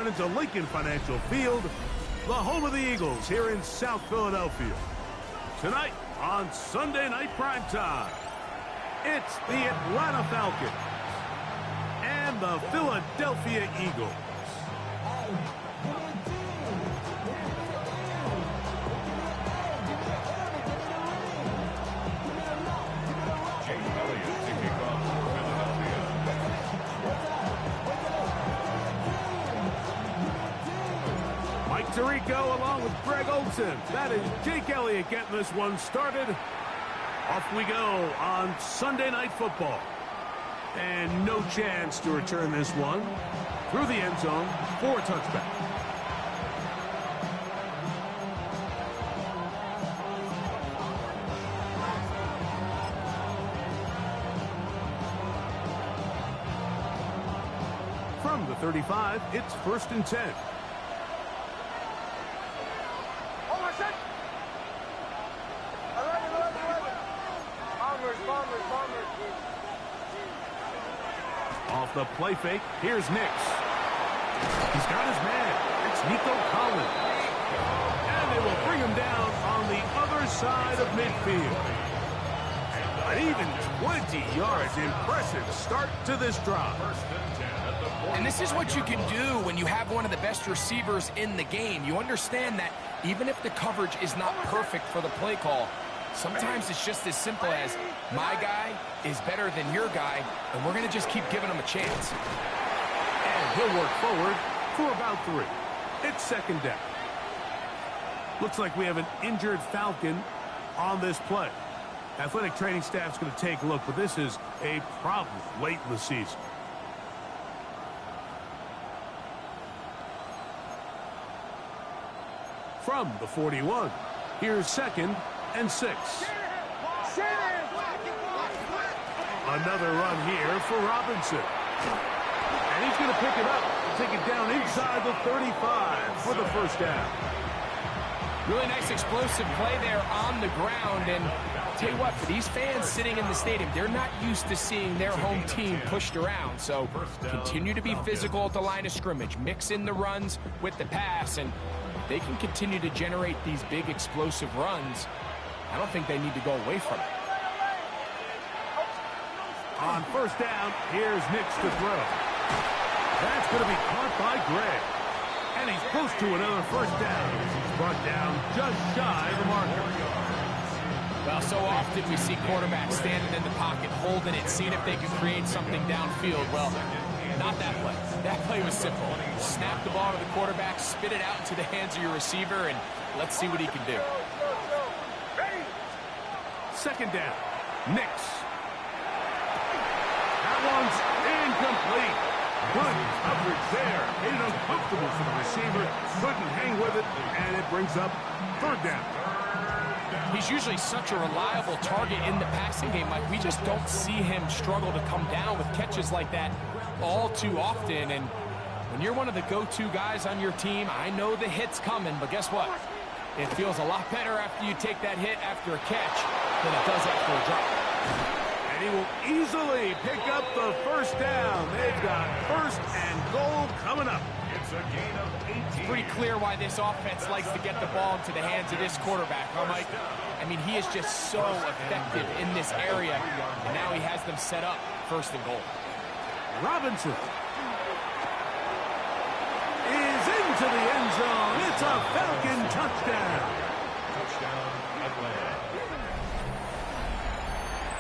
run into Lincoln Financial Field, the home of the Eagles here in South Philadelphia. Tonight on Sunday Night Primetime, it's the Atlanta Falcons and the Philadelphia Eagles. Tirico along with Greg Olson. That is Jake Elliott getting this one started. Off we go on Sunday Night Football. And no chance to return this one through the end zone for a touchback. From the 35, it's 1st and 10. Off the play fake, here's Nix. He's got his man. It's Nico Collins. And they will bring him down on the other side of midfield. An even 20 yards. Impressive start to this drive. And this is what you can do when you have one of the best receivers in the game. You understand that even if the coverage is not perfect for the play call, sometimes it's just as simple as my guy is better than your guy, and we're going to just keep giving him a chance. And he'll work forward for about 3. It's 2nd down. Looks like we have an injured Falcon on this play. Athletic training staff's going to take a look, but this is a problem late in the season. From the 41, here's 2nd and 6. Another run here for Robinson. And he's going to pick it up and take it down inside the 35 for the 1st down. Really nice explosive play there on the ground. And tell you what, for these fans sitting in the stadium, they're not used to seeing their home team pushed around. So continue to be physical at the line of scrimmage. Mix in the runs with the pass, and they can continue to generate these big explosive runs. I don't think they need to go away from it. On 1st down, here's Nix to throw. That's going to be caught by Greg. And he's close to another 1st down. He's brought down just shy of the marker. Well, so often we see quarterbacks standing in the pocket, holding it, seeing if they can create something downfield. Well, not that play. That play was simple. Snap the ball to the quarterback, spit it out into the hands of your receiver, and let's see what he can do. 2nd down. Nix. That one's incomplete. Good coverage there. Made it uncomfortable for the receiver. Couldn't hang with it, and it brings up 3rd down. He's usually such a reliable target in the passing game. Like, we just don't see him struggle to come down with catches like that all too often. And when you're one of the go-to guys on your team, I know the hit's coming, but guess what? It feels a lot better after you take that hit after a catch than it does after a drop. And he will easily pick up the 1st down. They've got 1st and goal coming up. It's a gain of 18. It's pretty clear why this offense likes to get the ball into the hands of this quarterback, huh, Mike? I mean, he is just so effective in this area, and now he has them set up 1st and goal. Robinson is into the end zone. It's a Falcon touchdown. Touchdown, Atlanta.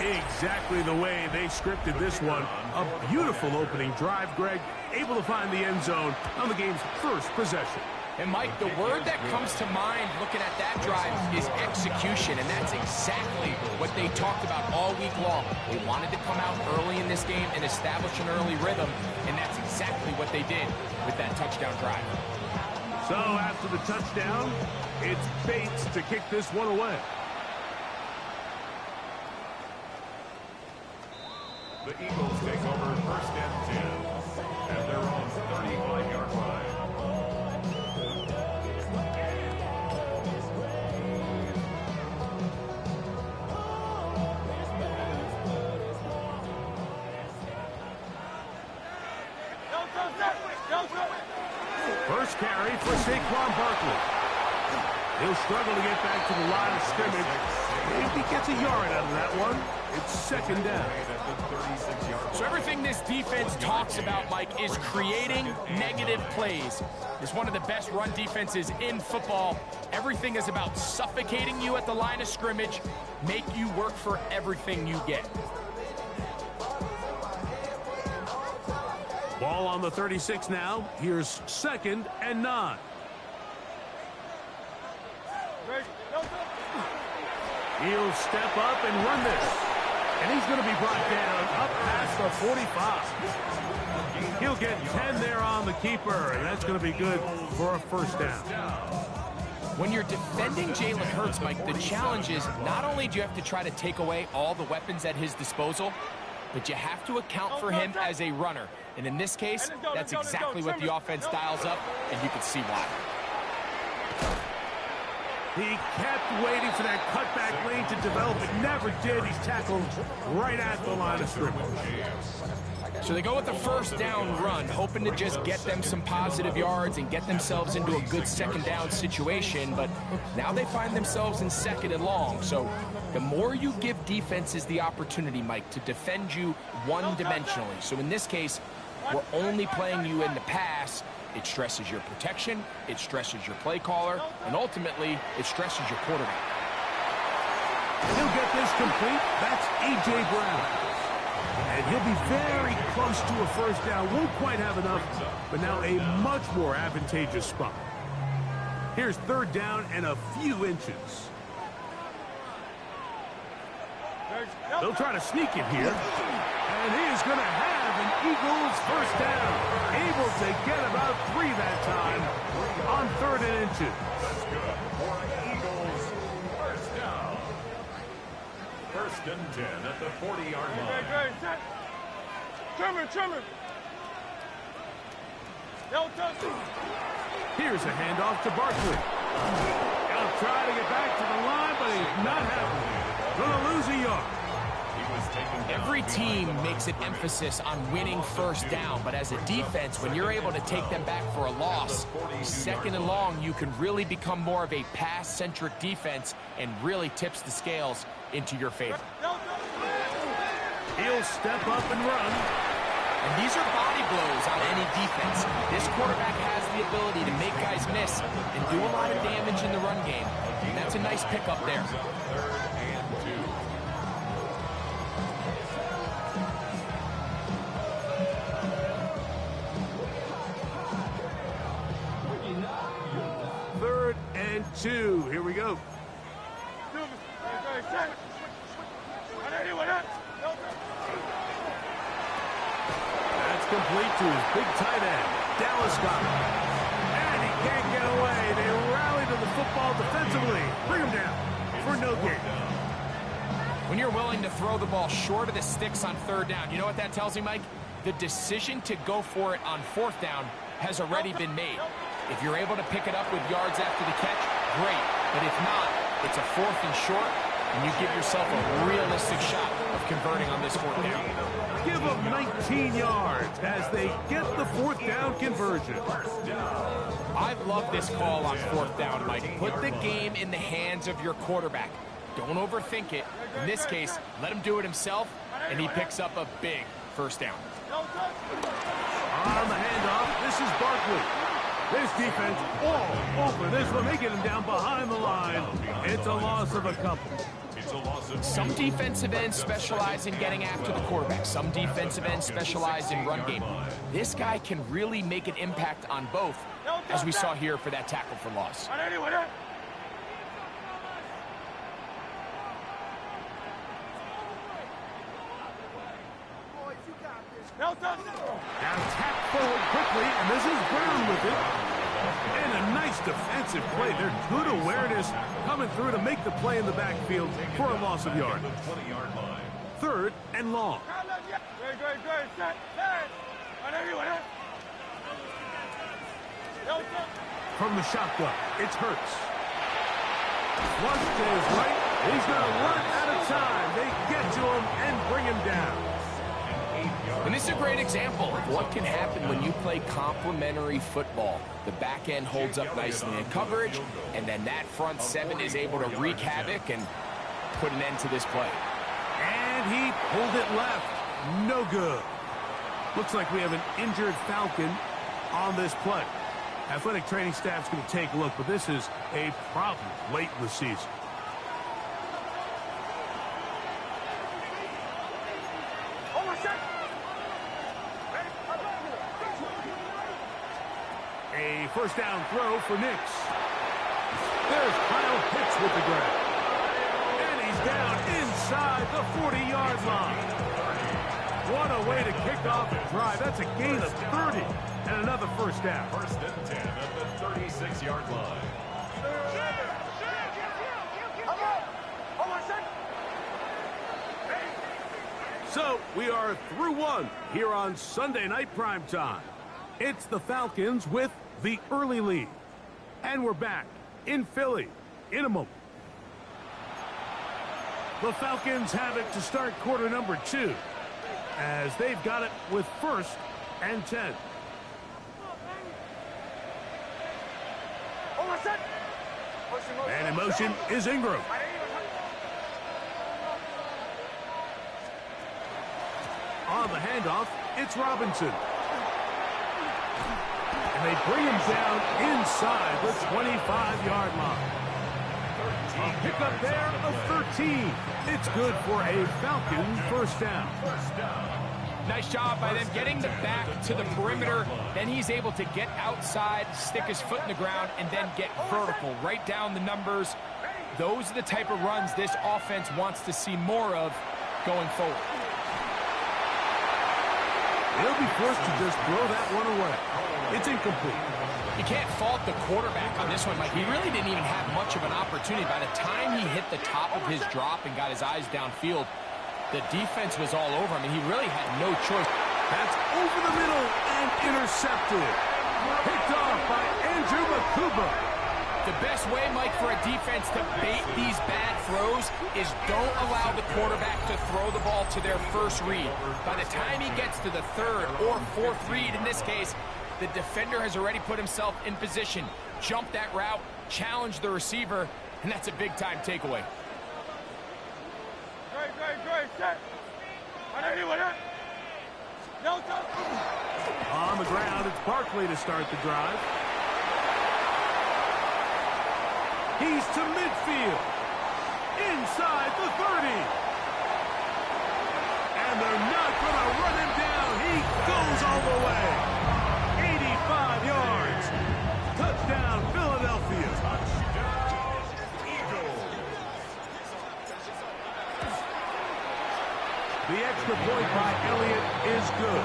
Exactly the way they scripted this one. A beautiful opening drive, Greg. Able to find the end zone on the game's 1st possession. And, Mike, the word that comes to mind looking at that drive is execution, and that's exactly what they talked about all week long. They wanted to come out early in this game and establish an early rhythm, and that's exactly what they did with that touchdown drive. So after the touchdown, it's Bates to kick this one away. The Eagles take over 1st and 10, and they're on 35-yard line. First carry for Saquon Barkley. He'll struggle to get back to the line of scrimmage. Maybe gets a yard out of that one. It's second down. So everything this defense talks about, Mike, is creating negative plays. It's one of the best run defenses in football. Everything is about suffocating you at the line of scrimmage, make you work for everything you get. Ball on the 36 now. Here's 2nd and 9. He'll step up and run this. And he's going to be brought down up past the 45. He'll get 10 there on the keeper, and that's going to be good for a first down. When you're defending Jalen Hurts, Mike, the challenge is not only do you have to try to take away all the weapons at his disposal, but you have to account for him as a runner. And in this case, that's exactly what the offense dials up, and you can see why. He kept waiting for that cutback lane to develop. It never did. He's tackled right at the line of scrimmage. So they go with the first down run, hoping to just get them some positive yards and get themselves into a good second down situation. But now they find themselves in 2nd and long. So the more you give defenses the opportunity, Mike, to defend you one-dimensionally. So in this case, we're only playing you in the pass. It stresses your protection, it stresses your play caller, and ultimately, it stresses your quarterback. He'll get this complete. That's A.J. Brown. And he'll be very close to a first down. Won't quite have enough, but now a much more advantageous spot. Here's 3rd down and a few inches. They'll try to sneak it here. And he is going to have an Eagles first down. Able to get about 3 that time on 3rd and inches. That's good for an Eagles first down. 1st and 10 at the 40-yard line. Trimmer. Here's a handoff to Barkley. He'll try to get back to the line, but he's not happening. Going to lose a yard. Every team makes an emphasis on winning first down, but as a defense, when you're able to take them back for a loss, 2nd and long, you can really become more of a pass-centric defense and really tips the scales into your favor. He'll step up and run. And these are body blows on any defense. This quarterback has the ability to make guys miss and do a lot of damage in the run game. And that's a nice pickup there. 3rd and 2. Here we go. That's complete to his big tight end, Dallas Goedert. And he can't get away. They rally to the football defensively. Bring him down for no gain. When you're willing to throw the ball short of the sticks on 3rd down, you know what that tells me, Mike? The decision to go for it on 4th down has already been made. If you're able to pick it up with yards after the catch, great. But if not, it's a 4th and short, and you give yourself a realistic shot of converting on this 4th down. Give them 19 yards as they get the 4th down conversion. I love this call on 4th down, Mike. Put the game in the hands of your quarterback. Don't overthink it. In this case, let him do it himself, and he picks up a big first down. On the handoff, this is Barkley. This defense all over this one. They get him down behind the line. It's a loss of a couple. Some defensive ends specialize in getting after the quarterback. Some defensive ends specialize in run game. This guy can really make an impact on both, as we saw here for that tackle for loss. Now tap forward quickly, and this is Brown with it. And a nice defensive play. They're good awareness coming through to make the play in the backfield for a loss of yard. 3rd and long. From the shotgun, it's Hurts. Flush to his right. He's going to run out of time. They get to him and bring him down. And this is a great example of what can happen when you play complementary football. The back end holds up nicely in coverage, and then that front seven is able to wreak havoc and put an end to this play. And he pulled it left. No good. Looks like we have an injured Falcon on this play. Athletic training staff's going to take a look, but this is a problem late in the season. A first down throw for Nix. There's Kyle Pitts with the grab. And he's down inside the 40-yard line. What a way to kick off a drive. That's a gain of 30 and another first down. First and 10 at the 36-yard line. So we are through one here on Sunday Night Primetime. It's the Falcons with the early lead. And we're back in Philly in a moment. The Falcons have it to start quarter number 2 as they've got it with first and 10. And in motion is Ingram. On the handoff, it's Robinson. And they bring him down inside the 25-yard line. A pickup there of 13. It's good for a Falcon first down. Nice job by them getting the back to the perimeter. Then he's able to get outside, stick his foot in the ground, and then get vertical. Right down the numbers. Those are the type of runs this offense wants to see more of going forward. They'll be forced to just throw that one away. It's incomplete. You can't fault the quarterback on this one, Mike. He really didn't even have much of an opportunity. By the time he hit the top of his drop and got his eyes downfield, the defense was all over him, and he really had no choice. That's over the middle and intercepted. Picked off by Andrew Makuba. The best way, Mike, for a defense to bait these bad throws is don't allow the quarterback to throw the ball to their first read. By the time he gets to the third or fourth read, in this case, the defender has already put himself in position, jumped that route, challenged the receiver, and that's a big-time takeaway. On the ground, it's Barkley to start the drive. He's to midfield. Inside the 30. And they're not going to run him down. He goes all the way. 85 yards. Touchdown, Philadelphia. Touchdown, Eagles. The extra point by Elliott is good.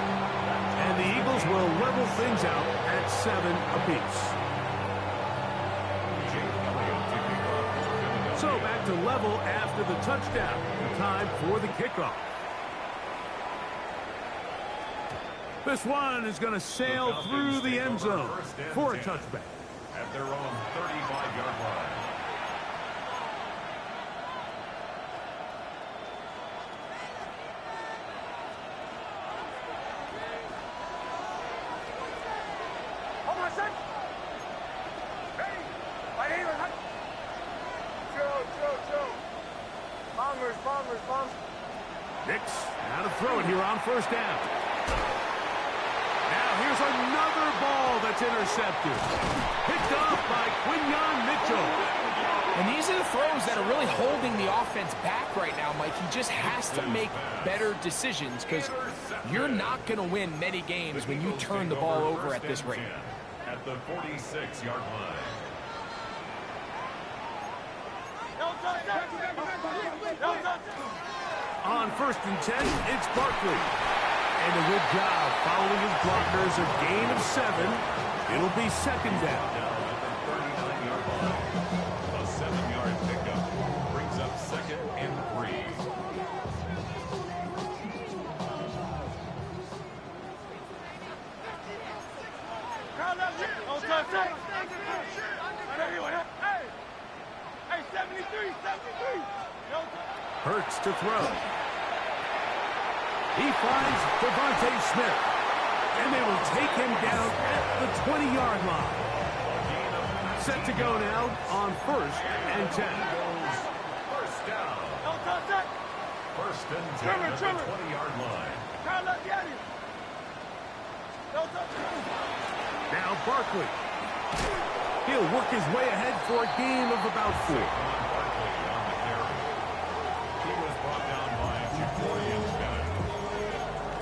And the Eagles will level things out at 7 apiece. So back to level after the touchdown. Time for the kickoff. This one is going to sail through the end zone for a touchback. At their own 35-yard line. Nix, now to throw it here on first down. Now here's another ball that's intercepted. Picked off by Quinyon Mitchell. And these are the throws that are really holding the offense back right now, Mike. He just has to make better decisions because you're not going to win many games when you turn the ball over at this rate. At the 46-yard line. On first and 10, it's Barkley. And a good job following his blockers, a gain of 7. It'll be second down. A 7-yard pickup brings up second and 3. Hurts to throw. He finds Devontae Smith. And they will take him down at the 20-yard line. Set to go now on 1st and 10. First down. First and 10 at the 20-yard line. Now Barkley. He'll work his way ahead for a gain of about 4. Barkley on the carry. He was brought down by Ja'Cory Bennett.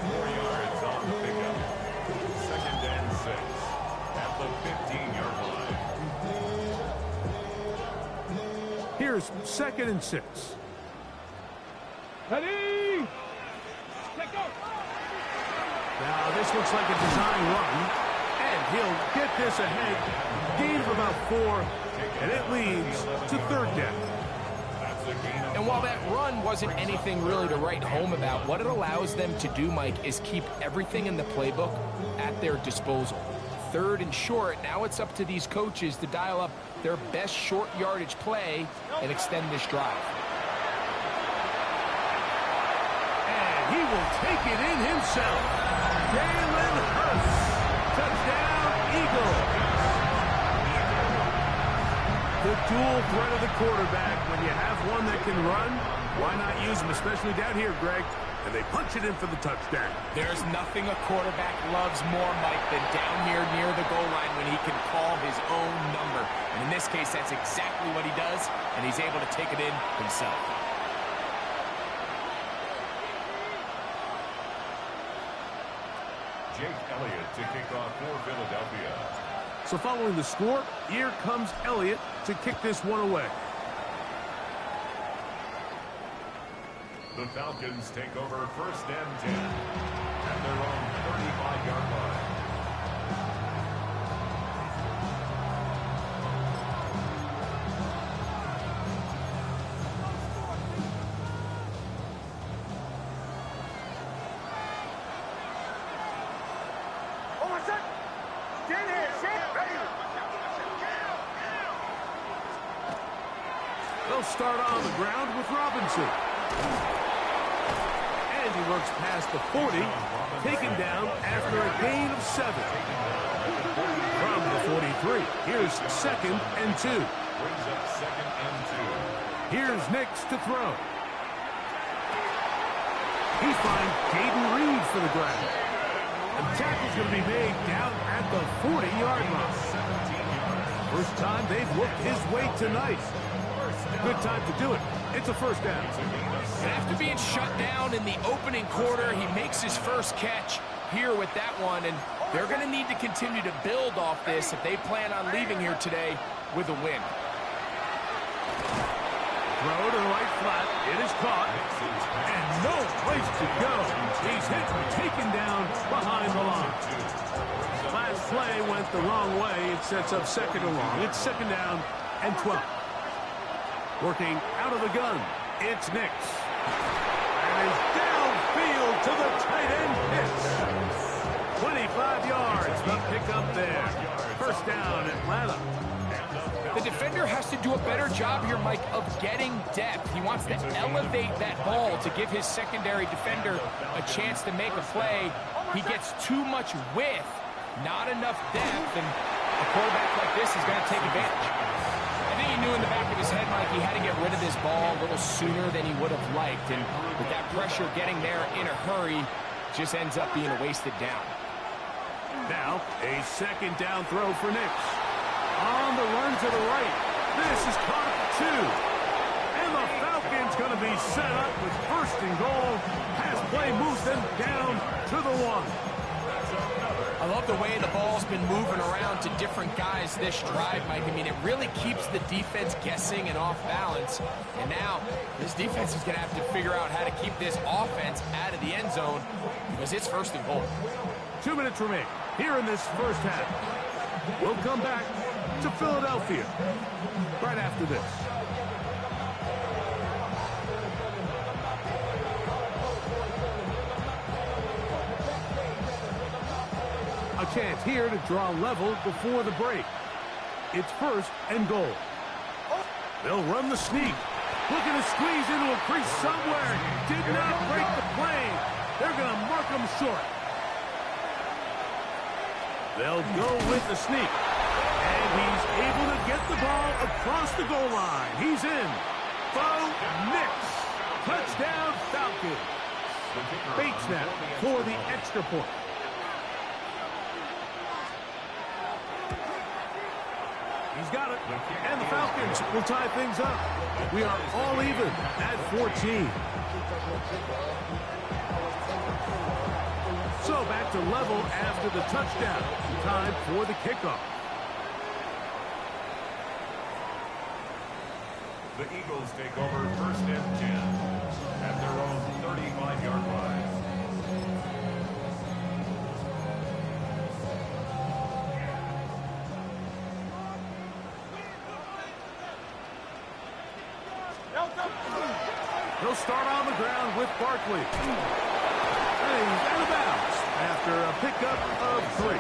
4 yards on the pickup. Second and 6 at the 15-yard line. Here's 2nd and 6. Ready? Now this looks like a design run, and he'll get this ahead. Gain of about 4, and it leads to 3rd down. And while that run wasn't anything really to write home about, what it allows them to do, Mike, is keep everything in the playbook at their disposal. 3rd and short, now it's up to these coaches to dial up their best short yardage play and extend this drive. And he will take it in himself. Jalen Hurts. Touchdown, Eagles. The dual threat of the quarterback. When you have one that can run, why not use him, especially down here, Greg? And they punch it in for the touchdown. There's nothing a quarterback loves more, Mike, than down here near the goal line when he can call his own number. And in this case, that's exactly what he does, and he's able to take it in himself. Jake Elliott to kick off for Philadelphia. So following the score, here comes Elliott to kick this one away. The Falcons take over 1st and 10 at their own 35-yard line. They'll start on the ground with Robinson. And he works past the 40, taken down after a gain of 7. From the 43, here's 2nd and 2. Brings up 2nd and 2. Here's Nix to throw. He finds Jaden Reed for the grab. And the tackle's going to be made down at the 40-yard line. First time they've looked his way tonight. Good time to do it. It's a 1st down. And after being shut down in the opening quarter, he makes his first catch here with that one. And they're going to need to continue to build off this if they plan on leaving here today with a win. Throw to the right flat. It is caught. And no place to go. He's hit and taken down behind the line. Last play went the wrong way. It sets up 2nd and long. It's 2nd down and 12. Working out of the gun, it's Nix. And he's downfield to the tight end hits. 25 yards, the pickup there. 1st down, Atlanta. The defender has to do a better job here, Mike, of getting depth. He wants to elevate that ball to give his secondary defender a chance to make a play. He gets too much width, not enough depth, and a quarterback like this is going to take advantage. I think he knew in the back of his head, Mike, he had to get rid of this ball a little sooner than he would have liked. And with that pressure getting there in a hurry, just ends up being a wasted down. Now, a 2nd down throw for Nix. On the run to the right. This is caught at 2. And the Falcons going to be set up with 1st and goal. Pass play moves them down to the 1. I love the way the ball's been moving around to different guys this drive, Mike. I mean, it really keeps the defense guessing and off balance. And now, this defense is going to have to figure out how to keep this offense out of the end zone because it's 1st and goal. 2 minutes remain here in this 1st half. We'll come back to Philadelphia right after this. A chance here to draw level before the break. It's 1st and goal. They'll run the sneak. Looking to squeeze into a crease somewhere. Did not break the plane. They're going to mark him short. They'll go with the sneak. And he's able to get the ball across the goal line. He's in. Bo Nix. Touchdown, Falcons. Bait snap for the extra point. He's got it. And the Falcons will tie things up. We are all even at 14. So back to level after the touchdown. Time for the kickoff. The Eagles take over first and 10 at their own 35-yard line. He'll start on the ground with Barkley. And he's out of bounds after a pickup of 3.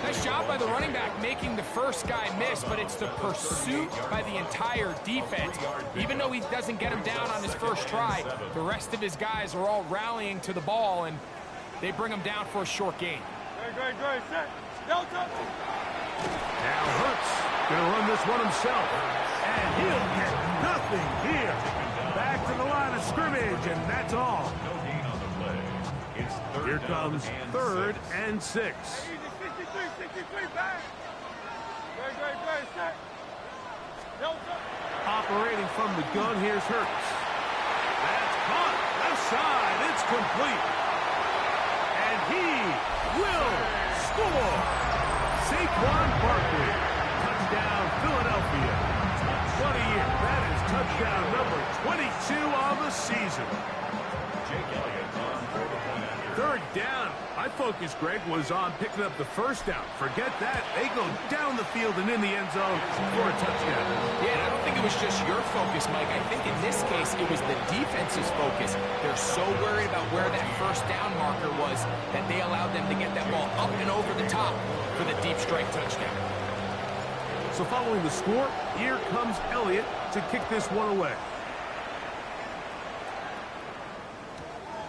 Nice job by the running back making the first guy miss, but it's the pursuit by the entire defense. Even though he doesn't get him down on his first try, the rest of his guys are all rallying to the ball, and they bring him down for a short gain. Great. Set. Delta. Now Hurts going to run this one himself. And he'll get nothing here. Back to the line of scrimmage, and that's all. No gain on the play. It's Here comes 3rd and 6. 63, back. Great. Set. Delta. Operating from the gun, here's Hurts. That's caught. Left side, it's complete. And he will score. Saquon Barkley. Touchdown, Philadelphia. What a year. That is touchdown number 22 on the season. Jake Elliott on for the point after. 3rd down. My focus, Greg, was on picking up the first down. Forget that. They go down the field and in the end zone for a touchdown. Yeah, and I don't think it was just your focus, Mike. I think in this case, it was the defense's focus. They're so worried about where that first down marker was that they allowed them to get that ball up and over the top for the deep strike touchdown. So following the score, here comes Elliott to kick this one away.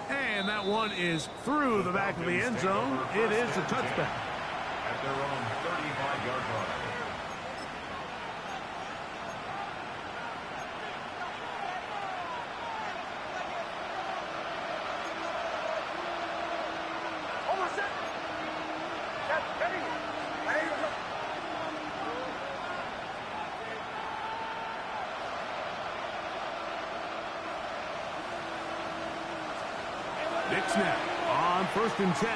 And that one is through the back of the end zone. It is a touchback. At their own 35-yard line. Almost set. Set. Ready. Nick snap on 1st and 10.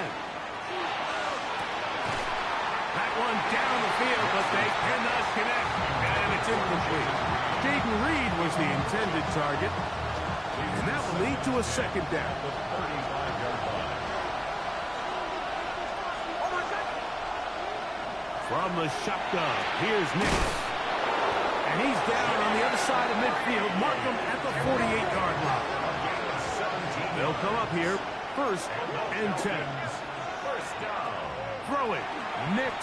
That one down the field, but they cannot connect. And it's incomplete. Jaden Reed was the intended target. And that will lead to a 2nd down. The 35-yard line. From the shotgun, here's Nick. And he's down on the other side of midfield. Mark him at the 48-yard line. They'll come up here, 1st and 10. First down. Throw it, Nix.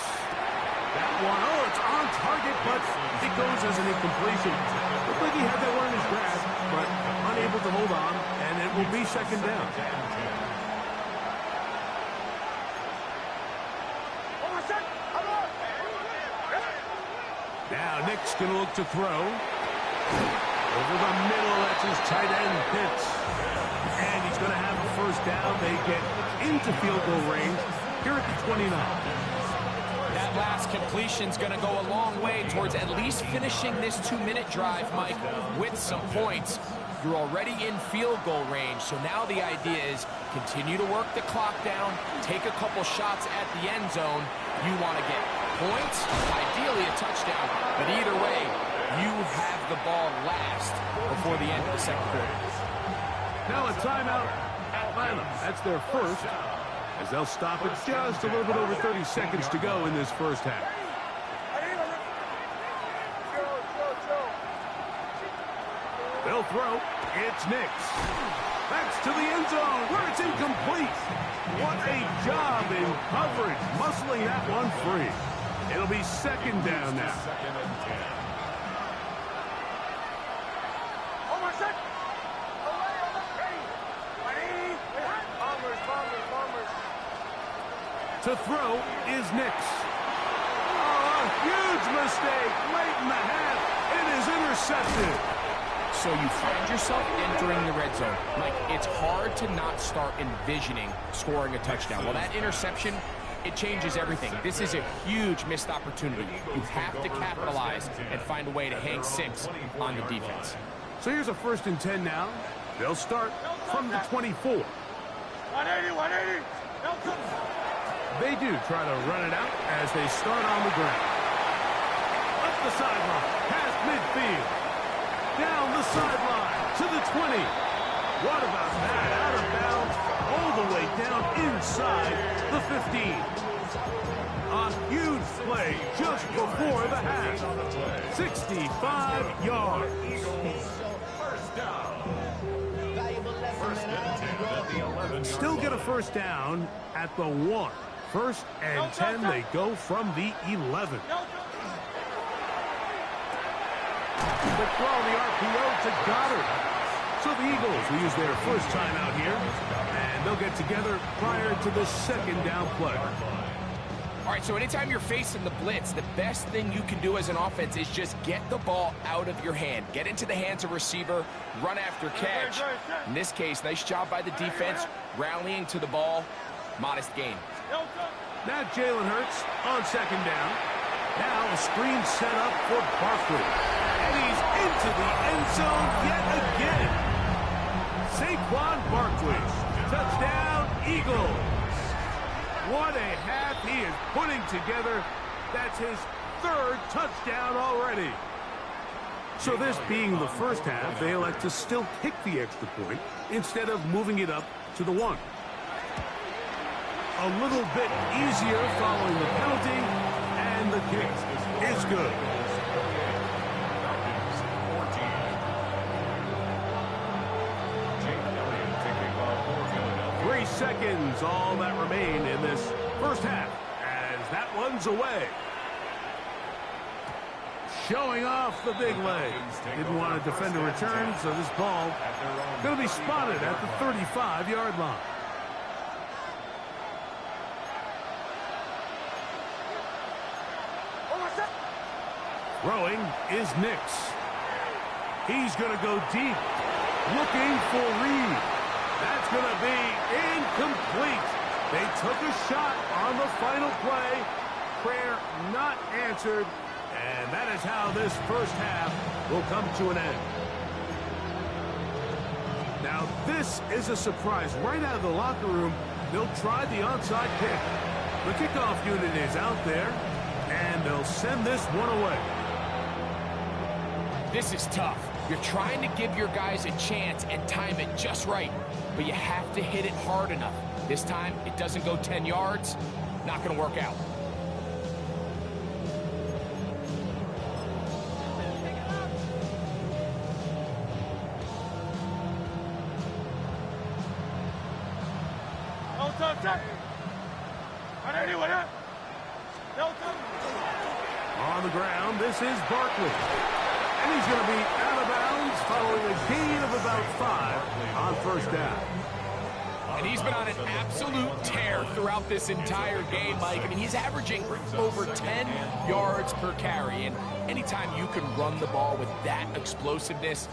That one, oh, it's on target, but it goes as an incompletion. Looked like he had that one in his grasp, but unable to hold on, and it will be 2nd down. Now Nick's going to look to throw. Over the middle, that's his tight end, Pitts. And he's going to have a 1st down. They get into field goal range here at the 29. That last completion's going to go a long way towards at least finishing this 2-minute drive, Mike, with some points. You're already in field goal range, so now the idea is continue to work the clock down, take a couple shots at the end zone. You want to get points, ideally a touchdown, but either way, you have the ball last before the end of the 2nd quarter. Now a timeout, Atlanta. That's their 1st, as they'll stop it just a little bit over 30 seconds to go in this 1st half. They'll throw. It's Nix. That's to the end zone where it's incomplete. What a job in coverage, muscling that one free. It'll be 2nd down now. 2nd and 10. To throw is Nix. Oh, a huge mistake late in the half. It is intercepted. So you find yourself entering the red zone. Like, it's hard to not start envisioning scoring a touchdown. Well, that interception, it changes everything. This is a huge missed opportunity. You have to capitalize and find a way to hang 6 on the defense. So here's a 1st and 10 now. They'll start from the 24. 180, 180. They do try to run it out as they start on the ground. Up the sideline, past midfield. Down the sideline to the 20. What about that? Out of bounds, all the way down inside the 15. A huge play just before the half. 65 yards. Still get a 1st down at the 1. 1st and 10, they go from the 11. The throw on the RPO to Goddard. So the Eagles will use their 1st time out here, and they'll get together prior to the 2nd down play. All right, so anytime you're facing the blitz, the best thing you can do as an offense is just get the ball out of your hand. Get into the hands of receiver, run after catch. In this case, nice job by the defense, rallying to the ball. Modest gain. Now Jalen Hurts on 2nd down. Now a screen set up for Barkley. And he's into the end zone yet again. Saquon Barkley. Touchdown, Eagles. What a half he is putting together. That's his 3rd touchdown already. So this being the 1st half, they elect to still kick the extra point instead of moving it up to the 1. A little bit easier following the penalty, and the kick is good. 3 seconds, all that remain in this 1st half, as that one's away. Showing off the big leg. Didn't want to defend a return, so this ball going to be spotted at the 35-yard line. Throwing is Nix. He's going to go deep, looking for Reed. That's going to be incomplete. They took a shot on the final play. Prayer not answered. And that is how this 1st half will come to an end. Now, this is a surprise. Right out of the locker room, they'll try the onside kick. The kickoff unit is out there, and they'll send this one away. This is tough. You're trying to give your guys a chance and time it just right, but you have to hit it hard enough. This time, it doesn't go 10 yards. Not going to work out. On the ground, this is Barkley. And he's going to be out of bounds following a gain of about 5 on 1st down. And he's been on an absolute tear throughout this entire game, Mike. I mean, he's averaging over 10 yards per carry. And anytime you can run the ball with that explosiveness,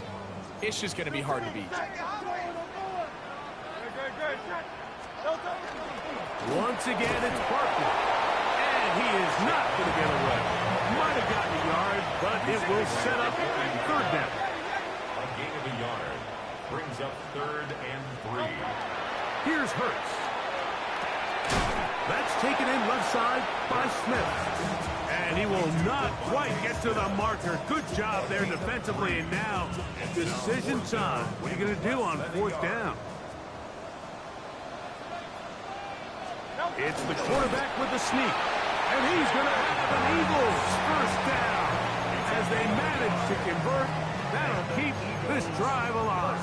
it's just going to be hard to beat. Once again, it's Barkley. And he is not going to get away. Might have gotten a yard, but it will set up 3rd down. A gain of a yard brings up 3rd and 3. Here's Hurts. That's taken in left side by Smith. And he will not quite get to the marker. Good job there defensively. And now, decision time. What are you going to do on 4th down? It's the quarterback with the sneak. And he's going to have an Eagles 1st down. As they manage to convert, that'll keep this drive alive.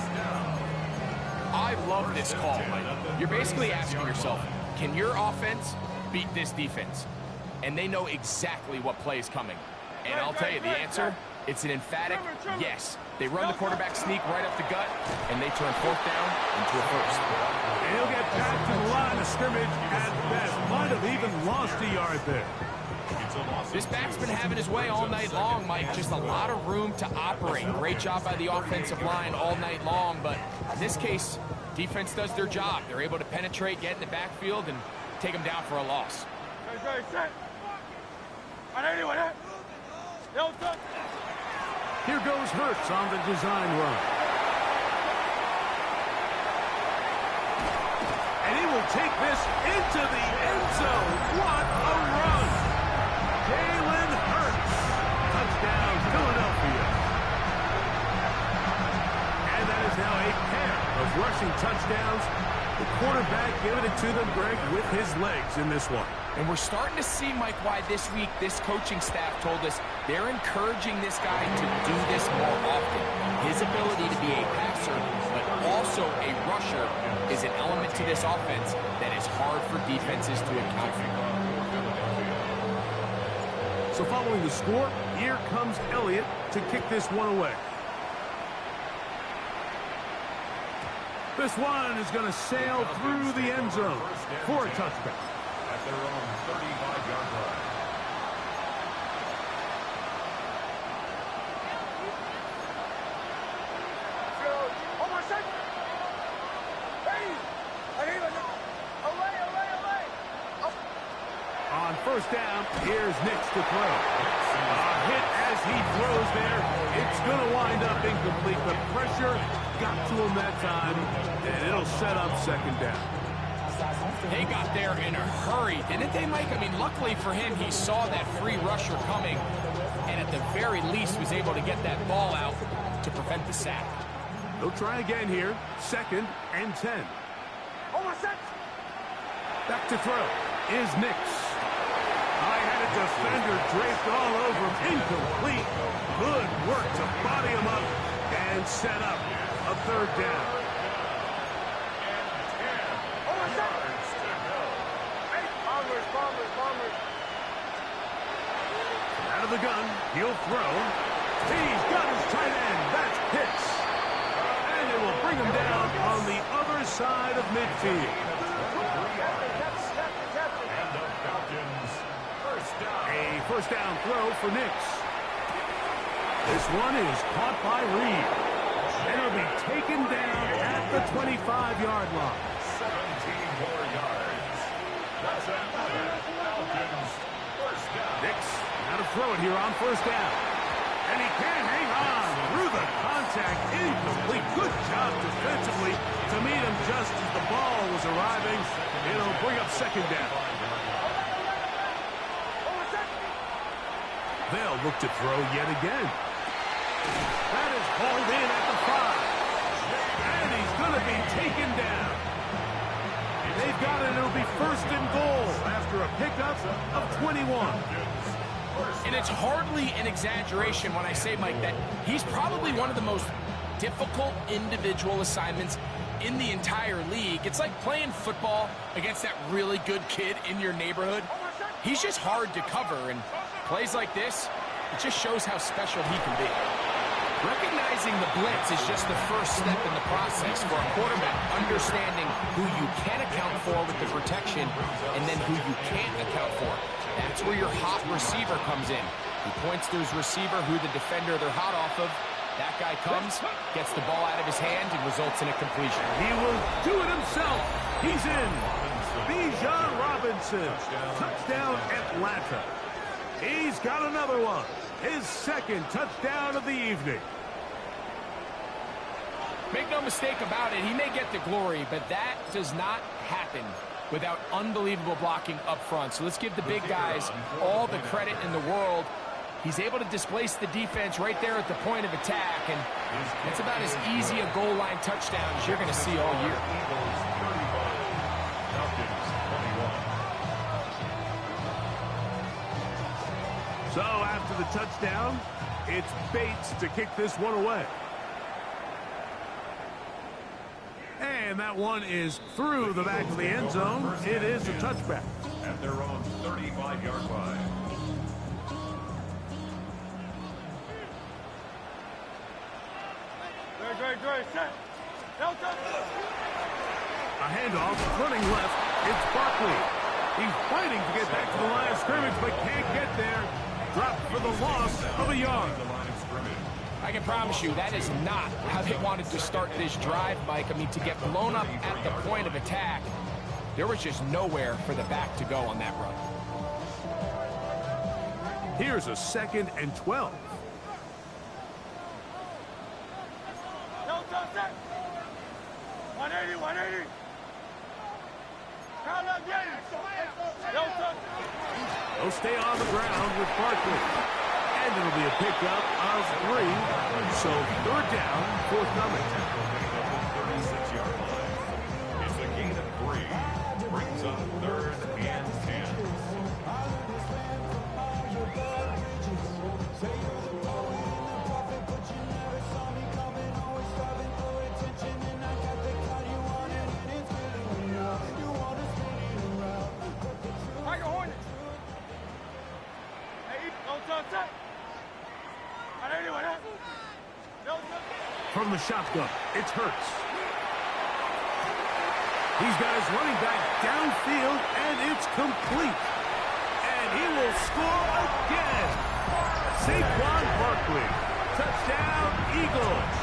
I love this call, Mike. You're basically asking yourself, can your offense beat this defense? And they know exactly what play is coming. And I'll tell you, the answer, It's an emphatic yes. They run the quarterback sneak right up the gut, and they turn 4th down into a 1st. And he'll get back to the line of scrimmage at best. Might have even lost a yard there. This back's been having his way all night long, Mike. Just a lot of room to operate. Great job by the offensive line all night long, but in this case, defense does their job. They're able to penetrate, get in the backfield, and take them down for a loss. Here goes Hurts on the design run. And he will take this into the end zone. What a run! Jalen Hurts. Touchdown, Philadelphia. And that is now a pair of rushing touchdowns. The quarterback giving it to them, Greg, with his legs in this one. And we're starting to see, Mike, why this week this coaching staff told us they're encouraging this guy to do this more often. His ability to be a passer, but also a rusher, is an element to this offense that is hard for defenses to account for. So following the score, here comes Elliott to kick this one away. This one is going to sail through the end zone for a touchback. At their own 35-yard line. On 1st down, here's Nix to throw. A hit as he throws there. It's going to wind up incomplete, but pressure got to him that time, and it'll set up 2nd down. They got there in a hurry, didn't they, Mike? I mean, luckily for him, he saw that free rusher coming, and at the very least was able to get that ball out to prevent the sack. They'll try again here. 2nd and 10. Back to throw is Nix. I had a defender draped all over him. Incomplete. Good work to body him up and set up a 3rd down. Out of the gun, he'll throw. He's got his tight end. That's Pitts. And it will bring him down on the other side of midfield. A 1st down throw for Nix. This one is caught by Reed. And it'll be taken down at the 25-yard line. 17 more yards. That's another Falcons 1st down. Nix, now to throw it here on 1st down. And he can hang on through the contact. Incomplete. Good job defensively to meet him just as the ball was arriving. It'll bring up 2nd down. They'll look to throw yet again. That is hauled in at the 5. And he's going to be taken down. They've got it. It'll be 1st and goal after a pickup of 21. And it's hardly an exaggeration when I say, Mike, that he's probably one of the most difficult individual assignments in the entire league. It's like playing football against that really good kid in your neighborhood. He's just hard to cover, and plays like this, it just shows how special he can be. Recognizing the blitz is just the first step in the process for a quarterback, understanding who you can account for with the protection and then who you can't account for. That's where your hot receiver comes in. He points to his receiver, who the defender they're hot off of. That guy comes, gets the ball out of his hand, and results in a completion. He will do it himself. He's in. Bijan Robinson. Touchdown, Atlanta. He's got another one. His 2nd touchdown of the evening. Make no mistake about it, he may get the glory, but that does not happen without unbelievable blocking up front. So let's give the big guys all the credit in the world. He's able to displace the defense right there at the point of attack, and it's about as easy a goal line touchdown as you're going to see all year. So after the touchdown, it's Bates to kick this one away. And that one is through the back of the end zone. It is a touchback. At their own 35-yard line. set. No touch. A handoff, running left. It's Barkley. He's fighting to get back to the line of scrimmage, but can't get there. Dropped for the loss of a yard. I can promise you that is not how they wanted to start this drive, Mike. I mean, to get blown up at the point of attack, there was just nowhere for the back to go on that run. Here's a 2nd and 12. No touch. 180, 180. Count up, no touch. They'll stay on the ground with Barkley. And it'll be a pickup of 3. So 3rd down, forthcoming. 36-yard line. It's a gain of 3. Brings up 3rd and 10. Tiger Hornet. Hey, no touch. 180, 180. No touch. From the shotgun, it's Hurts. He's got his running back downfield, and it's complete. And he will score again. Saquon Barkley. Touchdown, Eagles.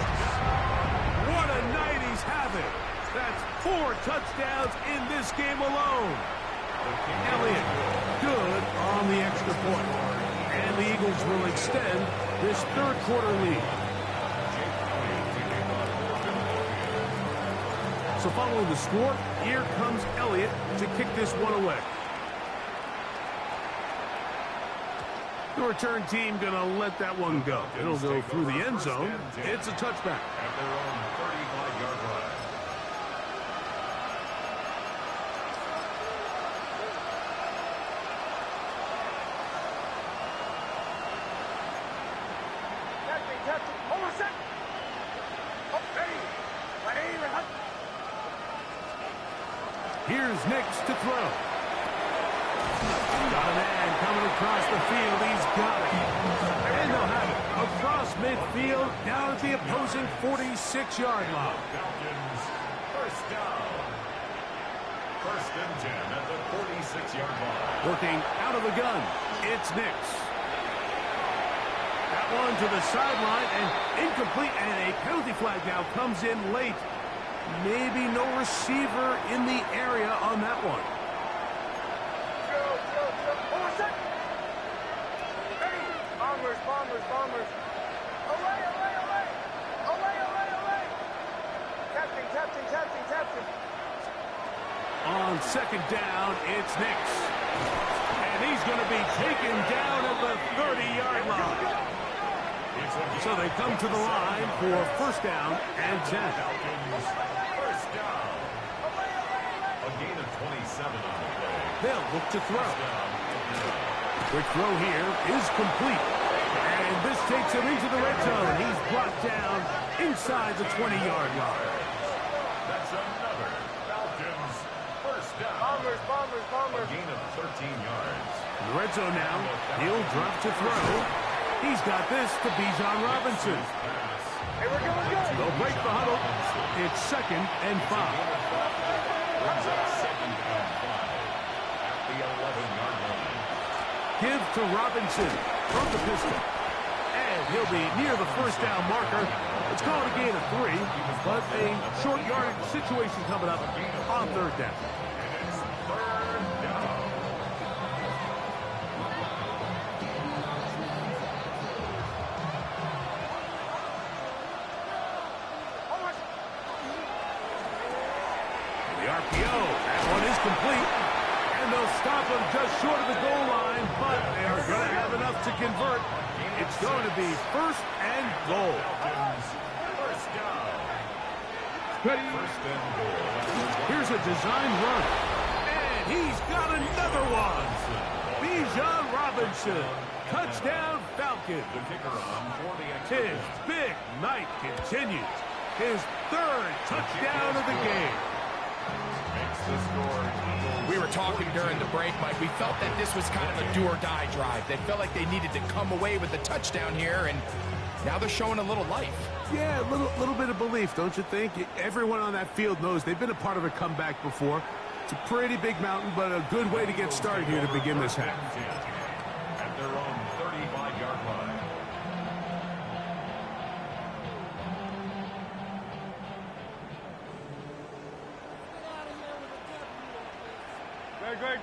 What a night he's having. That's 4 touchdowns in this game alone. Elliott, good on the extra point. And the Eagles will extend this 3rd quarter lead. So following the score, here comes Elliott to kick this one away. The return team going to let that one go. It'll go through the end zone. It's a touchback. At their own 35-yard line. Captain. Hold on a sec. Oh, ready. 180. Here's Nix to throw. Got a man coming across the field. He's got it. And they'll have it across midfield down at the opposing 46-yard line. Falcons, 1st down. 1st and 10 at the 46-yard line. Working out of the gun, it's Nix. That one to the sideline and incomplete, and a penalty flag now comes in late. Maybe no receiver in the area on that one. Hold on a sec. Ready. Bombers. Away. Captain. On 2nd down, it's Nix. And he's going to be taken down at the 30-yard line. So they come to the line for 1st down and 10. Falcons, 1st down. A gain of 27 on the play. They'll look to throw. Quick throw here is complete. And this takes him into the red zone. He's brought down inside the 20-yard line. That's another Falcons 1st down. Bombers. A gain of 13 yards. In the red zone now, he'll drop to throw. He's got this to Bijan Robinson. Hey, we're going good. They'll break the huddle. It's 2nd and 5. Brings up 2nd and 5 at the 11-yard line. Give to Robinson from the pistol. And he'll be near the 1st down marker. It's called a gain of 3, but a short yardage situation coming up on 3rd down. And it's 3rd down. The RPO, that one is complete. And they'll stop him just short of the goal line, but they are going to have enough to convert. It's going to be 1st and goal. Falcons, 1st down. Ready? 1st and goal. Here's a design run. And he's got another one. Bijan Robinson. Touchdown Falcons. The kicker on for the extra His big night continues. His 3rd touchdown of the game. makes the score. We were talking during the break, Mike. We felt that this was kind of a do-or-die drive. They felt like they needed to come away with a touchdown here, and Now they're showing a little life. Yeah, a little bit of belief, don't you think? Everyone on that field knows they've been a part of a comeback before. It's a pretty big mountain, but a good way to get started here to begin this half. At their own 35-yard line.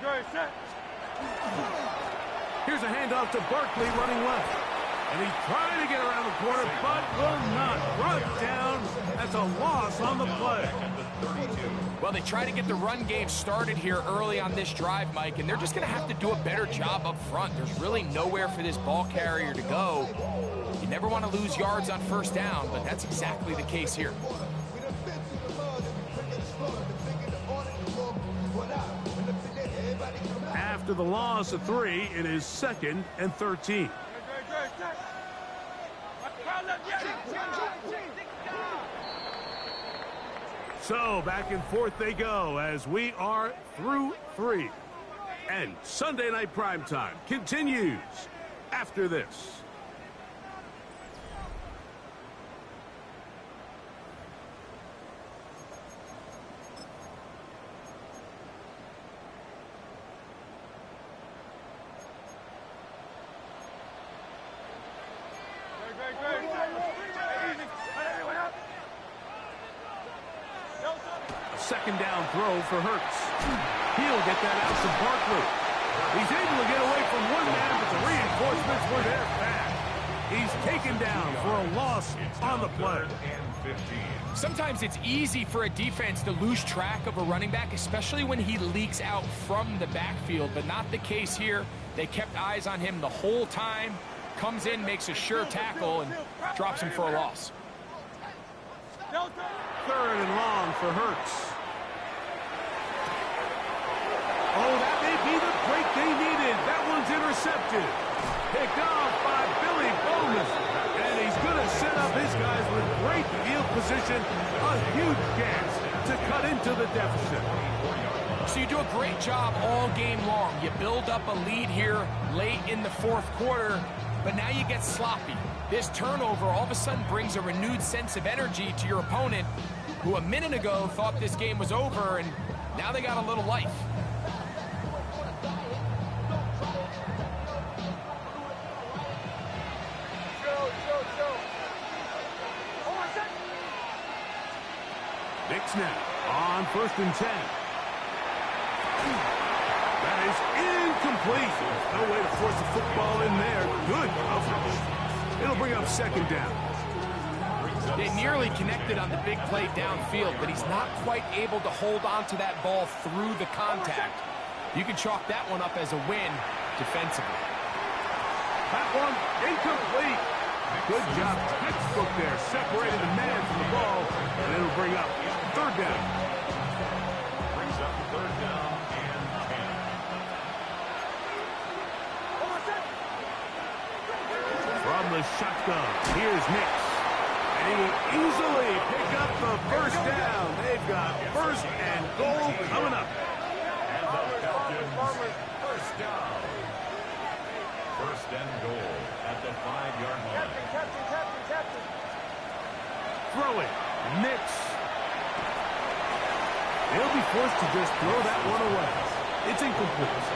Great, set. Here's a handoff to Barkley running left. And he's trying to get around the corner, but will not. Brought down. That's a loss on the play. Well, they try to get the run game started here early on this drive, Mike, and they're just going to have to do a better job up front. There's really nowhere for this ball carrier to go. You never want to lose yards on first down, but that's exactly the case here. After the loss of 3, it is 2nd and 13. So back and forth they go as we are through 3. And Sunday Night Primetime continues after this. Second down throw for Hurts. He'll get that out to Barkley. He's able to get away from one man, but the reinforcements were there fast. He's taken down for a loss on the play. Sometimes it's easy for a defense to lose track of a running back, especially when he leaks out from the backfield, but not the case here. They kept eyes on him the whole time. Comes in, makes a sure tackle, and drops him for a loss. 3rd and long for Hurts. Oh, that may be the break they needed. That one's intercepted. Picked off by Billy Bowman. And he's going to set up his guys with great field position. A huge chance to cut into the deficit. So you do a great job all game long. You build up a lead here late in the 4th quarter, but now you get sloppy. This turnover all of a sudden brings a renewed sense of energy to your opponent, who a minute ago thought this game was over, and now they got a little life. Nick now on 1st and 10. That is incomplete. No way to force the football in there. Good coverage. It'll bring up 2nd down. They nearly connected on the big play downfield, but he's not quite able to hold on to that ball through the contact. You can chalk that one up as a win defensively. That one incomplete. Good job, textbook there, separating the man from the ball, and it'll bring up 3rd down. Brings up 3rd down and 10. From the shotgun, here's Nix. And he will easily pick up the 1st down. They've got 1st and goal coming up. And the Falcons, 1st down. 1st and goal at the 5-yard line. Captain. Throwing, Nix. They'll be forced to just throw that one away. It's incomplete.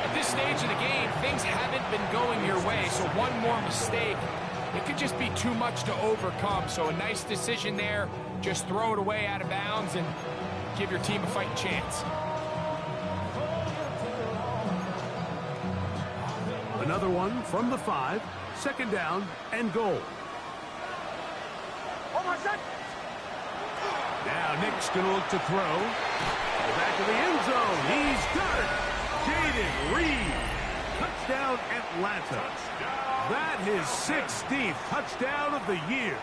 At this stage of the game, things haven't been going your way, so one more mistake, it could just be too much to overcome. So a nice decision there. Just throw it away out of bounds and give your team a fighting chance. Another one from the 5. 2nd down and goal. Now Nick's going to look to throw. Back of the end zone. He's got it. Jaden Reed. Touchdown Atlanta. That his 16th touchdown of the year.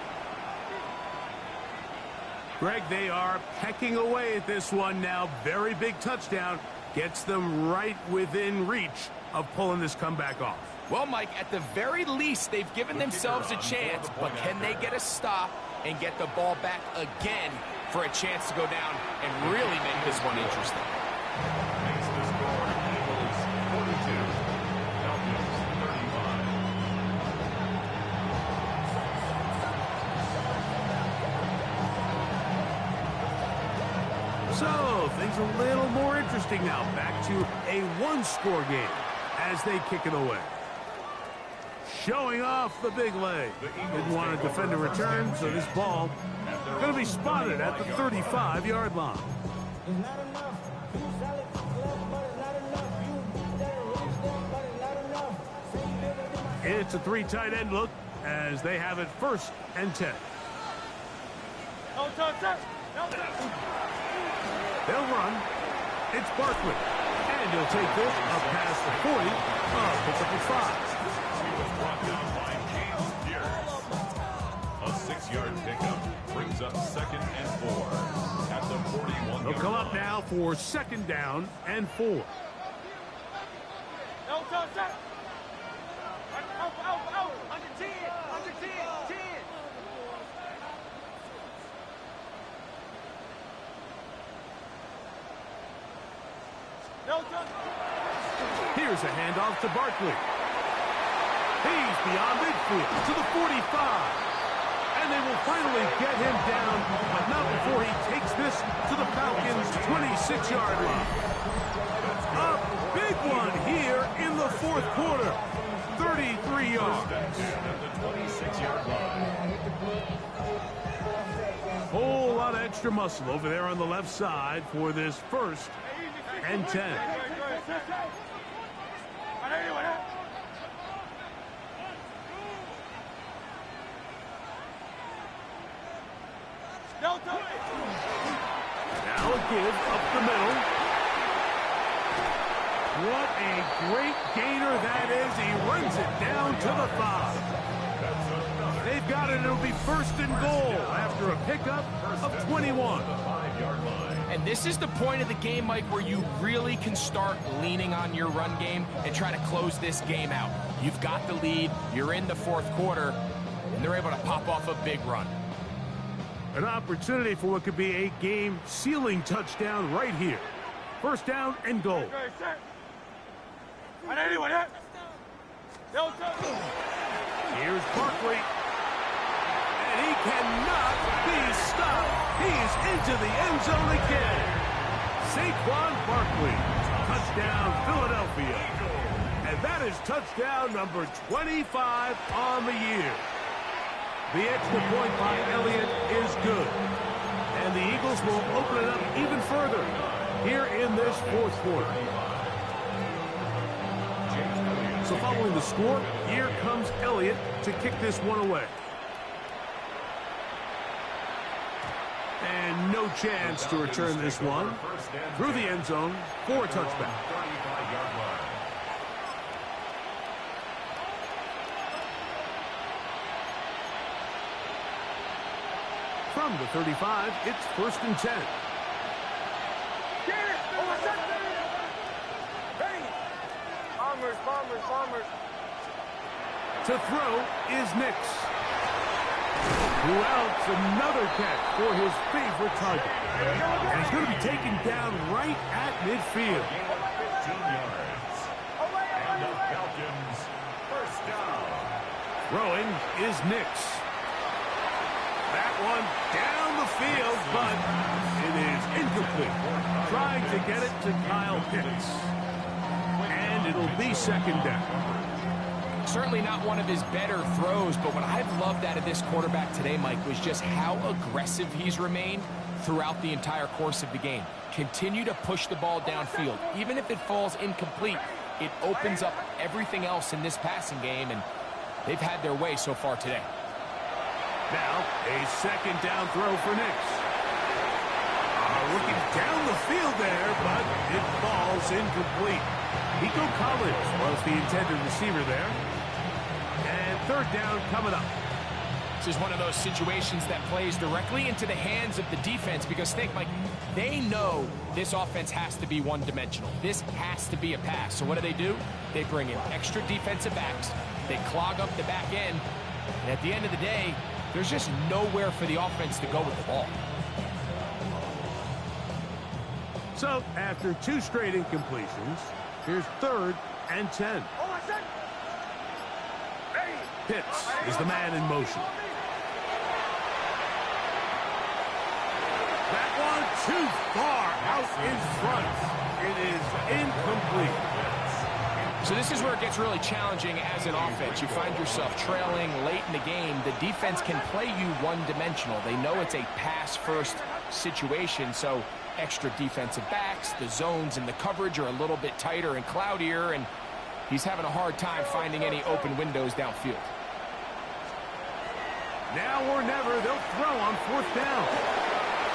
Greg, they are pecking away at this one now. Very big touchdown. Gets them right within reach of pulling this comeback off. Well, Mike, at the very least, they've given themselves a chance, but can they get a stop and get the ball back again for a chance to go down and really make this one interesting? Makes the score Eagles 42, Falcons 35. So, things a little more interesting now. Back to a one-score game as they kick it away. Showing off the big leg. Didn't want to defend a return, so this ball going to be spotted at the 35-yard line. It's a three tight end look as they have it 1st and 10. They'll run. It's Barkley. And he'll take this up past the 40. Picks up the 5. He was brought down by James Pierce. A 6-yard pickup brings up 2nd and 4 at the 41. They'll come up now for 2nd down and 4. Here's a handoff to Barkley. He's beyond midfield to the 45. And they will finally get him down, but not before he takes this to the Falcons' 26-yard line. A big one here in the 4th quarter. 33 yards. At the 26-yard line. Whole lot of extra muscle over there on the left side for this 1st and 10. Now a give up the middle. What a great gainer that is. He runs it down to the 5. They've got it. It'll be 1st and goal after a pickup of 21. And this is the point of the game, Mike, where you really can start leaning on your run game and try to close this game out. You've got the lead. You're in the 4th quarter, and they're able to pop off a big run. An opportunity for what could be a game-sealing touchdown right here. 1st down and goal. Here's Barkley. And he cannot be stopped. He's into the end zone again. Saquon Barkley. Touchdown, Philadelphia. And that is touchdown number 25 on the year. The extra point by Elliott is good. And the Eagles will open it up even further here in this 4th quarter. So following the score, here comes Elliott to kick this one away. And no chance to return this one through the end zone for a touchback. From the 35, it's 1st and 10. Bombers. To throw is Nix. Who else? Another catch for his favorite target. And he's going to be taken down right at midfield. 15 yards. And the Falcons 1st down. Throwing is Nix. That one down the field, but it is incomplete. Trying to get it to Kyle Pitts. And it'll be 2nd down. Certainly not one of his better throws, but what I've loved out of this quarterback today, Mike, was just how aggressive he's remained throughout the entire course of the game. Continue to push the ball downfield. Even if it falls incomplete, it opens up everything else in this passing game, and they've had their way so far today. Now, a 2nd down throw for Nix. Looking down the field there, but it falls incomplete. Nico Collins was the intended receiver there. And 3rd down coming up. This is one of those situations that plays directly into the hands of the defense because think, Mike, they know this offense has to be one-dimensional. This has to be a pass. So what do? They bring in extra defensive backs. They clog up the back end. And at the end of the day, there's just nowhere for the offense to go with the ball. So after 2 straight incompletions, here's 3rd and 10. Pitts is the man in motion. That one too far out in front. It is incomplete. So this is where it gets really challenging as an offense. You find yourself trailing late in the game. The defense can play you one-dimensional. They know it's a pass-first situation, so extra defensive backs, the zones and the coverage are a little bit tighter and cloudier, and he's having a hard time finding any open windows downfield. Now or never, they'll throw on 4th down.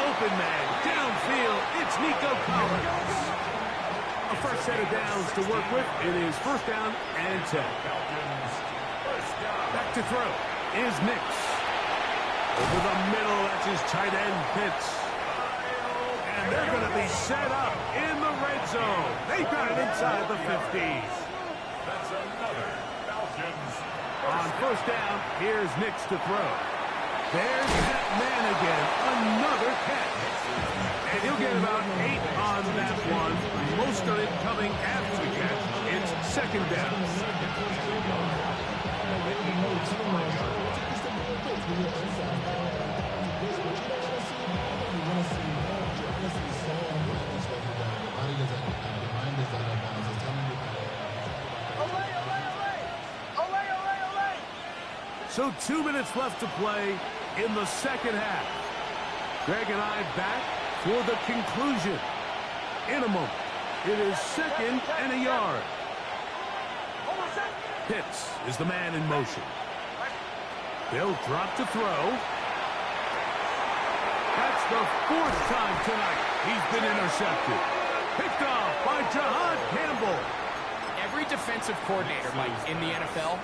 Open man, downfield, it's Nico Collins. A first set of downs to work with. It is 1st down and 10. Back to throw is Nix. Over the middle, that's his tight end, Pitts. And they're going to be set up in the red zone. They got it inside the 50. That's another Falcons. On 1st down, here's Nix to throw. There's that man again. Another catch. And he'll get about 8 on that one. Most of it coming after the catch. It's 2nd down. So 2 minutes left to play in the 2nd half. Greg and I back for the conclusion. In a moment, it is 2nd and a yard. Pitts is the man in motion. They'll drop to throw. That's the 4th time tonight he's been intercepted. Picked off by Jahad Campbell. Every defensive coordinator, Mike, in the NFL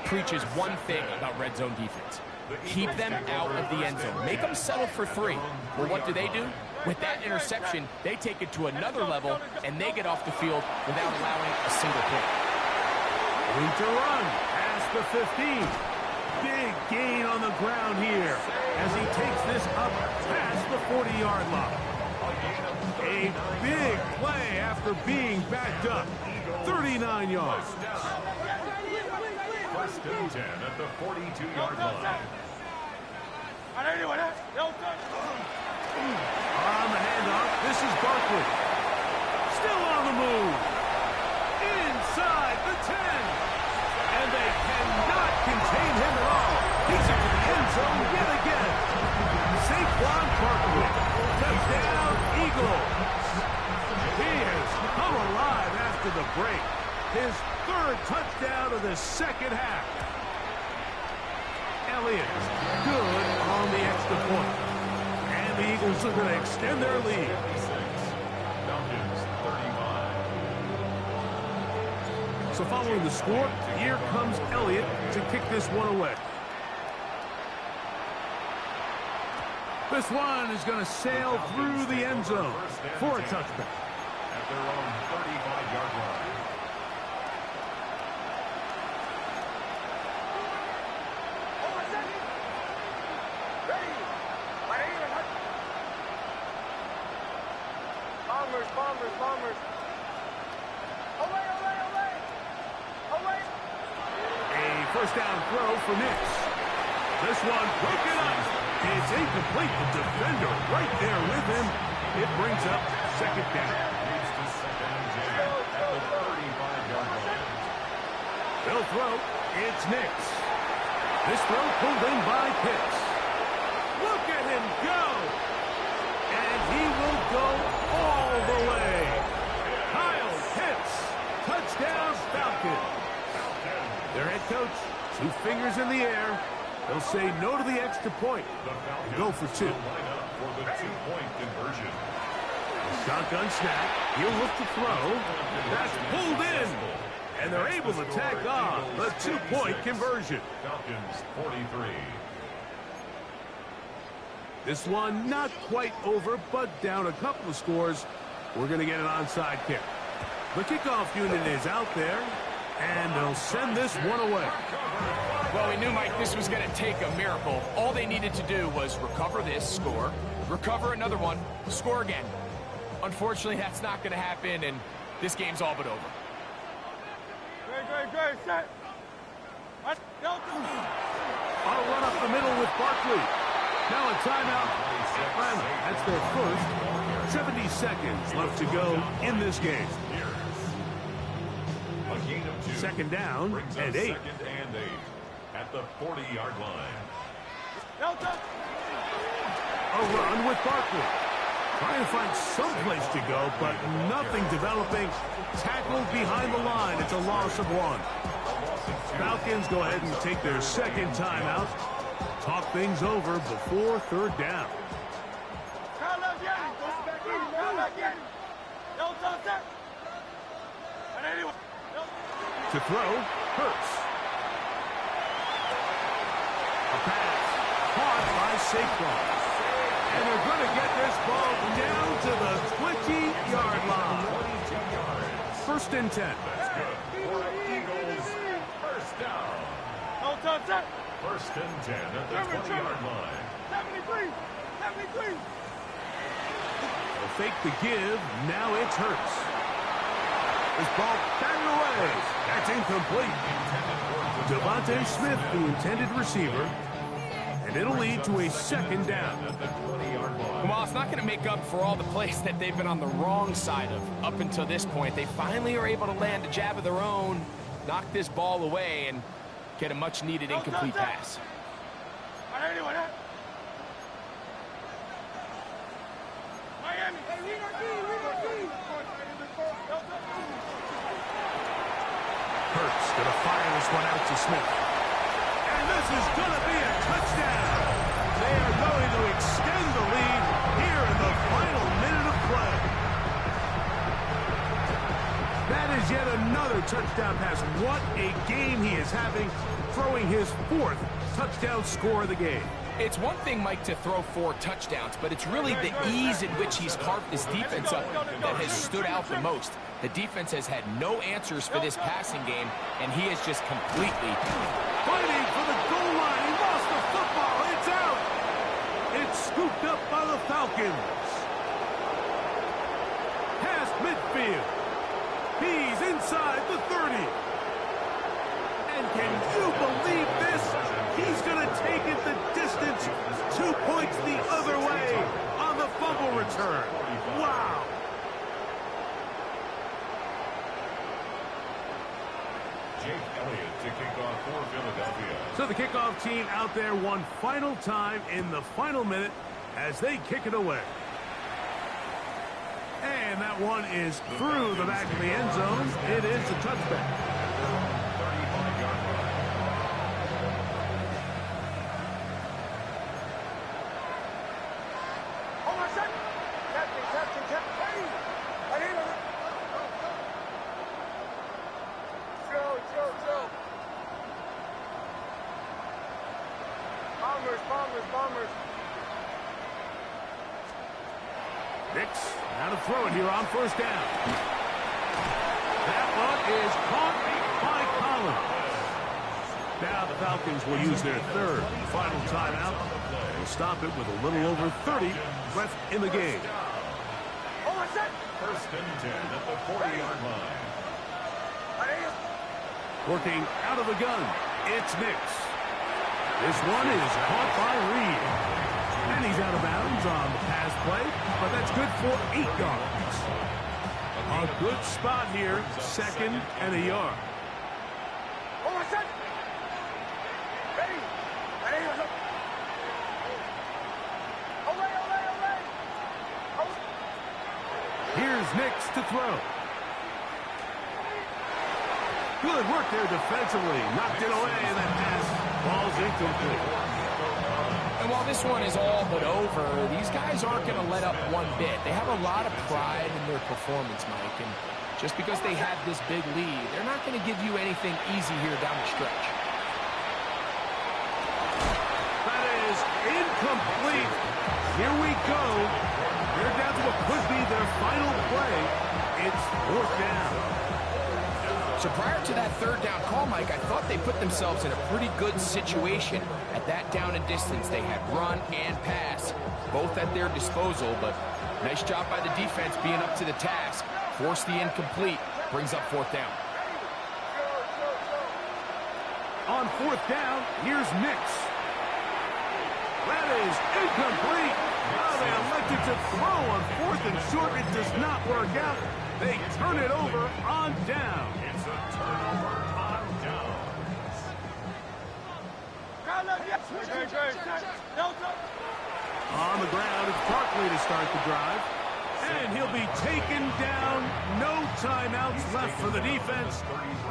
preaches one thing about red zone defense. Keep them out of the end zone. Make them settle for 3. Well, what do? With that interception, they take it to another level, and they get off the field without allowing a single point. Room to run past the 15. Big gain on the ground here as he takes this up past the 40-yard line. A big play after being backed up. 39 yards. 1st and 10 at the 42-yard line. On the handoff, this is Barkley. Still on the move. Inside the 10. And they cannot contain him at all. He's into the end zone yet again. Saquon Barkley. Touchdown, Eagles. He has come alive after the break. His 3rd touchdown of the 2nd half. Elliott, good on the extra point. And the Eagles are going to extend their lead. Falcons 35. So following the score, here comes Elliott to kick this one away. This one is going to sail through the end zone for a touchback. At their own 35-yard line. Bombers. A 1st down throw for Nix. This one broken up. It's incomplete. The defender right there with him. It brings up 2nd down. Leads to 2nd and 10 at the 35-yard line. They'll throw. It's Nix. This throw pulled in by Pitts. Look at him go. And he will go all the way. Kyle Pitts. Touchdown Falcons. Their head coach, 2 fingers in the air. They'll say no to the extra point. And go for 2. Line up for the 2-point conversion. Shotgun snap. He'll look to throw. That's pulled in. And they're able to tack on the 2-point conversion. Falcons 43. This one not quite over, but down a couple of scores. We're going to get an onside kick. The kickoff unit is out there, and they'll send this one away. Well, we knew, Mike, this was going to take a miracle. All they needed to do was recover this, score, recover another one, score again. Unfortunately, that's not going to happen, and this game's all but over. Great, set. I'll run up the middle with Barkley. Now a timeout. Atlanta, that's their 1st 70 seconds left to go in this game. A gain of 2. Second down and 8. Second and 8 at the 40-yard line. A run with Barkley. Trying to find some place to go, but nothing developing. Tackled behind the line. It's a loss of 1. Falcons go ahead and take their second timeout. Talk things over before third down. To throw, Hurts. A pass caught by Saquon. And they're going to get this ball down to the 20-yard line. First and 10. That's good. For Eagles, first down. First and 10 at the 20-yard line. 73. They'll fake the give. Now it's Hurts. This ball batted away. That's incomplete. Devontae Smith, the intended receiver. And it'll lead to a second down. Well, it's not going to make up for all the plays that they've been on the wrong side of up until this point. They finally are able to land a jab of their own, knock this ball away, and get a much-needed incomplete pass. Hurts going to fire this one out to Smith. And this is going to be a touchdown. They are going to extend the lead here in the final minute of play. That is yet another touchdown pass. What a game he is having, throwing his 4th touchdown score of the game. It's one thing, Mike, to throw 4 touchdowns, but it's really the ease in which he's carved this defense up that has stood out the most. The defense has had no answers for this passing game, and he is just completely fighting for the goal line. He lost the football. It's out. It's scooped up by the Falcons. Past midfield. He's inside the 30. And can you believe this? He's going to take it the distance. 2 points the other way on the fumble return. Wow. Jake Elliott to kick off for Philadelphia. So the kickoff team out there one final time in the final minute as they kick it away. And that one is through the back of the end zone. It is a touchback. 35-yard line. Hold on a second. Captain. Hey, I need him. Joe. Bombers. Nix, now to throw it here on first down. That one is caught by Collins. Now the Falcons will use their 3rd final timeout. They'll stop it with a little over 30 left in the game. Hold on a second. First and 10 at the 40-yard line. Working out of the gun, it's Nix. This one is caught by Reed. And he's out of bounds on the pass play, but that's good for 8 yards. A good spot here, 2nd and a yard. Hold on a second. Ready. Here's Nix to throw. Good work there defensively. Knocked it away, and that pass ball's incomplete. And while this one is all but over, these guys aren't going to let up one bit. They have a lot of pride in their performance, Mike, and just because they had this big lead, they're not going to give you anything easy here down the stretch. That is incomplete. Here we go. They're down to what could be their final play. It's 4th down. So prior to that 3rd down call, Mike, I thought they put themselves in a pretty good situation at that down and distance. They had run and pass, both at their disposal, but nice job by the defense being up to the task. Force the incomplete, brings up 4th down. On 4th down, here's Nix. That is incomplete. Now they elect attempted to throw on 4th and short. It does not work out. They turn it over on down. It's a turnover on downs. On the ground, it's Barkley to start the drive. And he'll be taken down. No timeouts left for the defense.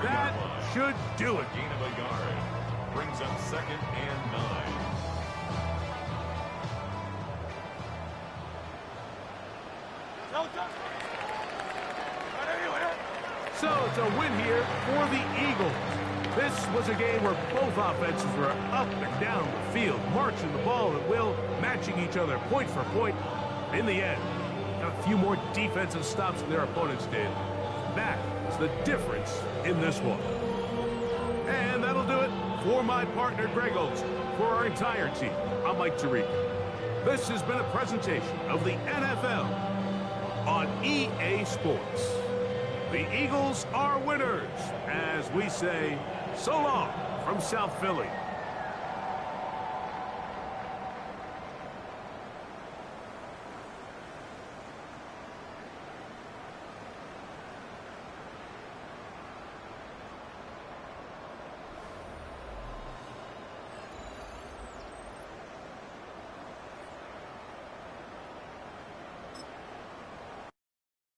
That should do it. Gain of a yard. Brings up 2nd and 9. So it's a win here for the Eagles. This was a game where both offenses were up and down the field, marching the ball at will, matching each other point for point. In the end, got a few more defensive stops than their opponents did. That is the difference in this one. And that'll do it for my partner, Greg Olson. For our entire team, I'm Mike Tirico. This has been a presentation of the NFL on EA Sports. The Eagles are winners, as we say so long from South Philly.